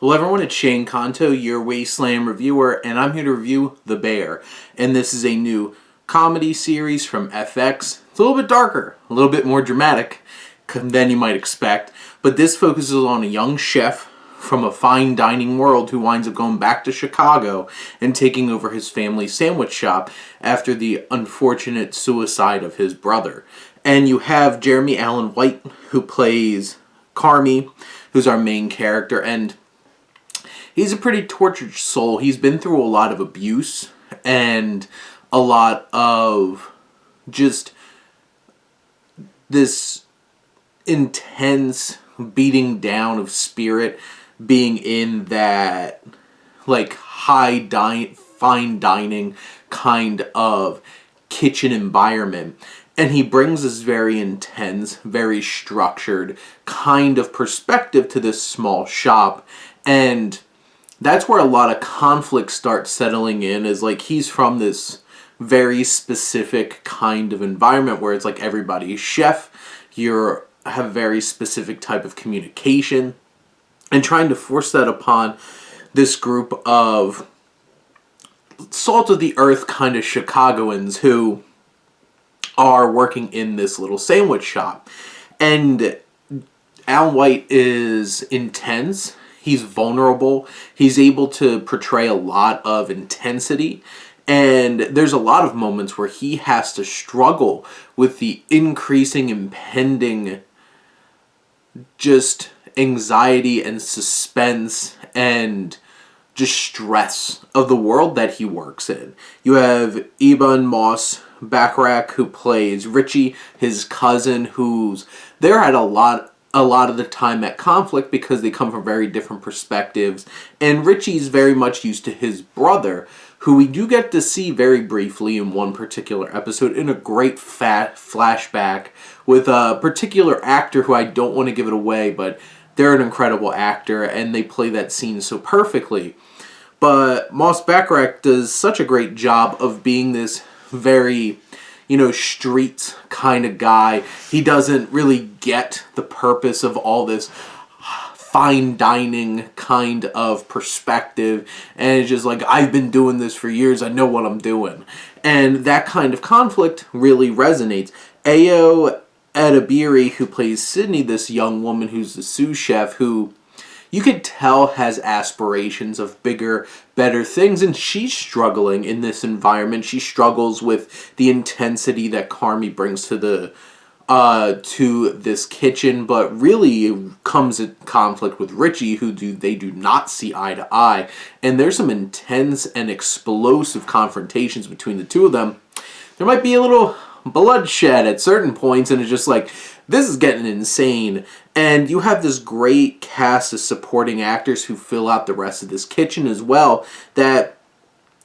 Hello everyone, it's Shane Kanto, your Wasteland reviewer, and I'm here to review The Bear. And this is a new comedy series from FX. It's a little bit darker, a little bit more dramatic than you might expect, but this focuses on a young chef from a fine dining world who winds up going back to Chicago and taking over his family's sandwich shop after the unfortunate suicide of his brother. And you have Jeremy Allen White, who plays Carmy, who's our main character, and he's a pretty tortured soul. He's been through a lot of abuse and a lot of just this intense beating down of spirit, being in that like fine dining kind of kitchen environment. And he brings this very intense, very structured kind of perspective to this small shop. And that's where a lot of conflict starts settling in, is like he's from this very specific kind of environment where it's like everybody's chef, you have a very specific type of communication, and trying to force that upon this group of salt of the earth kind of Chicagoans who are working in this little sandwich shop. And Alan White is intense. He's vulnerable. He's able to portray a lot of intensity. And there's a lot of moments where he has to struggle with the increasing, impending just anxiety and suspense and just stress of the world that he works in. You have Eben Moss Bacharach, who plays Richie, his cousin, who's they're at a lot of the time at conflict because they come from very different perspectives. And Richie's very much used to his brother, who we do get to see very briefly in one particular episode in a great fat flashback with a particular actor who I don't want to give it away, but they're an incredible actor and they play that scene so perfectly. But Moss Bacharach does such a great job of being this very, street kind of guy. He doesn't really get the purpose of all this fine dining kind of perspective, and it's just like, I've been doing this for years, I know what I'm doing. And that kind of conflict really resonates. Ayo Edebiri, who plays Sydney, this young woman who's the sous chef, who you could tell has aspirations of bigger, better things, and she's struggling in this environment. She struggles with the intensity that Carmy brings to this kitchen, but really comes in conflict with Richie, who they do not see eye to eye. And there's some intense and explosive confrontations between the two of them. There might be a little bloodshed at certain points, and it's just like, this is getting insane. And you have this great cast of supporting actors who fill out the rest of this kitchen as well, that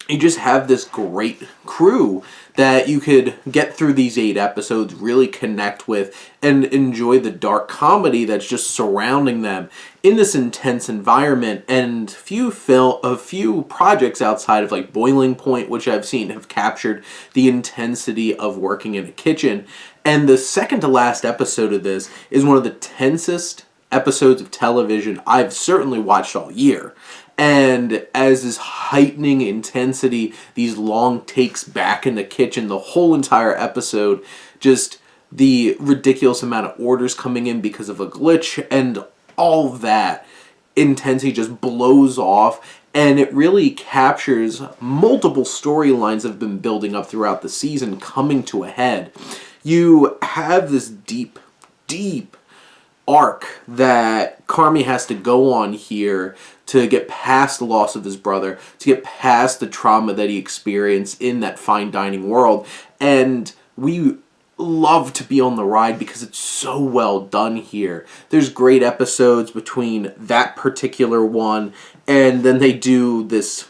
you just have this great crew that you could get through these 8 episodes, really connect with, and enjoy the dark comedy that's just surrounding them in this intense environment. And a few projects outside of like Boiling Point, which I've seen, have captured the intensity of working in a kitchen. And the second to last episode of this is one of the tensest episodes of television I've certainly watched all year. And as this heightening intensity, these long takes back in the kitchen, the whole entire episode, just the ridiculous amount of orders coming in because of a glitch, and all that intensity just blows off. And it really captures multiple storylines that have been building up throughout the season coming to a head. You have this deep arc that Carmy has to go on here to get past the loss of his brother, to get past the trauma that he experienced in that fine dining world. And we love to be on the ride because it's so well done here. There's great episodes between that particular one, and then they do this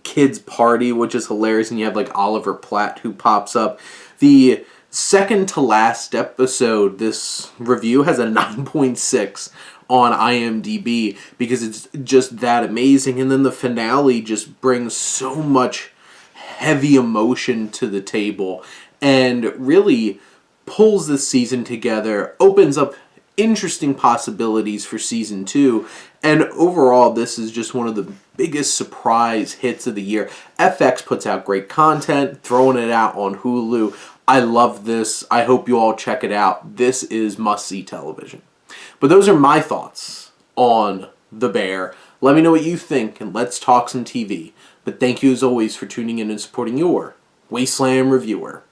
kids party, which is hilarious, and you have like Oliver Platt who pops up. The second to last episode, this review has a 9.6 on IMDb because it's just that amazing. And then the finale just brings so much heavy emotion to the table and really pulls this season together, opens up interesting possibilities for season 2. And overall, this is just one of the biggest surprise hits of the year. FX puts out great content, throwing it out on Hulu. I love this. I hope you all check it out. This is must-see television. But those are my thoughts on The Bear. Let me know what you think, and let's talk some TV. But thank you as always for tuning in and supporting your Wasteland reviewer.